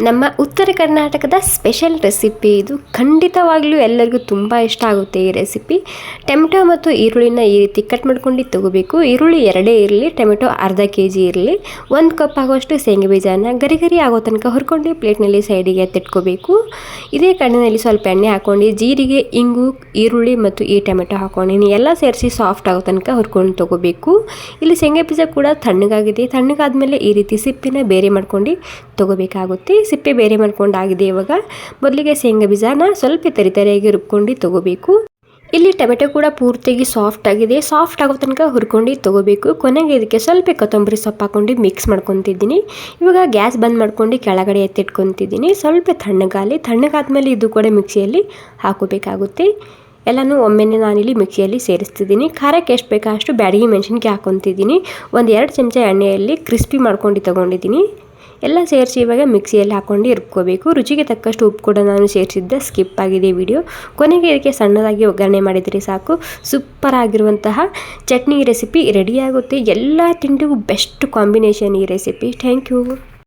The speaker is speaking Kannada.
ನಮ್ಮ ಉತ್ತರ ಕರ್ನಾಟಕದ ಸ್ಪೆಷಲ್ ರೆಸಿಪಿ ಇದು. ಖಂಡಿತವಾಗ್ಲೂ ಎಲ್ಲರಿಗೂ ತುಂಬ ಇಷ್ಟ ಆಗುತ್ತೆ ಈ ರೆಸಿಪಿ. ಟೊಮೆಟೊ ಮತ್ತು ಈರುಳ್ಳಿನ ಈ ರೀತಿ ಕಟ್ ಮಾಡ್ಕೊಂಡು ತಗೋಬೇಕು. ಈರುಳ್ಳಿ 2 ಇರಲಿ, ಟೊಮೆಟೊ ಅರ್ಧ kg ಇರಲಿ. 1 ಕಪ್ ಆಗುವಷ್ಟು ಶೇಂಗಾ ಬೀಜನ ಗರಿ ಗರಿ ಆಗೋ ತನಕ ಹುರ್ಕೊಂಡು ಪ್ಲೇಟ್ನಲ್ಲಿ ಸೈಡಿಗೆ ಎತ್ತಿಟ್ಕೋಬೇಕು. ಇದೇ ಕಣ್ಣಿನಲ್ಲಿ ಸ್ವಲ್ಪ ಎಣ್ಣೆ ಹಾಕ್ಕೊಂಡು ಜೀರಿಗೆ, ಇಂಗು, ಈರುಳ್ಳಿ ಮತ್ತು ಈ ಟೊಮೆಟೊ ಹಾಕ್ಕೊಂಡು ಎಲ್ಲ ಸೇರಿಸಿ ಸಾಫ್ಟ್ ಆಗೋ ತನಕ ಹುರ್ಕೊಂಡು ತಗೋಬೇಕು. ಇಲ್ಲಿ ಶೇಂಗಾ ಬೀಜ ಕೂಡ ತಣ್ಣಗಾಗಿದೆ. ತಣ್ಣಗಾದ್ಮೇಲೆ ಈ ರೀತಿ ಸಿಪ್ಪಿನ ಬೇರೆ ಮಾಡ್ಕೊಂಡು ತಗೋಬೇಕಾಗುತ್ತೆ. ಸಿಪ್ಪೆ ಬೇರೆ ಮಾಡ್ಕೊಂಡಾಗಿದೆ. ಇವಾಗ ಮೊದಲಿಗೆ ಶೇಂಗಾ ಬೀಜನ ಸ್ವಲ್ಪ ತರಿತರಿಯಾಗಿ ರುಬ್ಕೊಂಡು ತಗೋಬೇಕು. ಇಲ್ಲಿ ಟೊಮೆಟೊ ಕೂಡ ಪೂರ್ತಿಯಾಗಿ ಸಾಫ್ಟ್ ಆಗಿದೆ. ಸಾಫ್ಟ್ ಆಗೋ ತನಕ ಹುರ್ಕೊಂಡು ತಗೋಬೇಕು. ಕೊನೆಗೆ ಇದಕ್ಕೆ ಸ್ವಲ್ಪ ಕೊತ್ತಂಬರಿ ಸೊಪ್ಪು ಹಾಕೊಂಡು ಮಿಕ್ಸ್ ಮಾಡ್ಕೊತಿದ್ದೀನಿ. ಇವಾಗ ಗ್ಯಾಸ್ ಬಂದ್ ಮಾಡ್ಕೊಂಡು ಕೆಳಗಡೆ ಎತ್ತಿಟ್ಕೊತಿದ್ದೀನಿ. ಸ್ವಲ್ಪ ತಣ್ಣಗಾದ್ಮೇಲೆ ಇದು ಕೂಡ ಮಿಕ್ಸಿಯಲ್ಲಿ ಹಾಕೋಬೇಕಾಗುತ್ತೆ. ಎಲ್ಲನೂ ಒಮ್ಮೆನೇ ನಾನಿಲ್ಲಿ ಮಿಕ್ಸಿಯಲ್ಲಿ ಸೇರಿಸ್ತಿದ್ದೀನಿ. ಖಾರಕ್ಕೆ ಎಷ್ಟು ಬೇಕೋ ಅಷ್ಟು ಬ್ಯಾಡಗಿ ಮೆಣಸಿನ್ಕಾಯಿ ಹಾಕೊತಿದ್ದೀನಿ. 1-2 ಚಮಚ ಎಣ್ಣೆಯಲ್ಲಿ ಕ್ರಿಸ್ಪಿ ಮಾಡ್ಕೊಂಡು ತಗೊಂಡಿದ್ದೀನಿ. ಎಲ್ಲ ಸೇರಿಸಿ ಇವಾಗ ಮಿಕ್ಸಿಯಲ್ಲಿ ಹಾಕ್ಕೊಂಡು ರುಬ್ಕೋಬೇಕು. ರುಚಿಗೆ ತಕ್ಕಷ್ಟು ಉಪ್ಪು ಕೂಡ ನಾನು ಸೇರಿಸಿದ್ದೆ, ಸ್ಕಿಪ್ ಆಗಿದೆ ವಿಡಿಯೋ. ಕೊನೆಗೆ ಇದಕ್ಕೆ ಸಣ್ಣದಾಗಿ ಒಗ್ಗರಣೆ ಮಾಡಿದರೆ ಸಾಕು. ಸೂಪರ್ ಆಗಿರುವಂತಹ ಚಟ್ನಿ ರೆಸಿಪಿ ರೆಡಿಯಾಗುತ್ತೆ. ಎಲ್ಲ ತಿಂಡಿಗೂ ಬೆಸ್ಟ್ ಕಾಂಬಿನೇಷನ್ ಈ ರೆಸಿಪಿ. Thank you.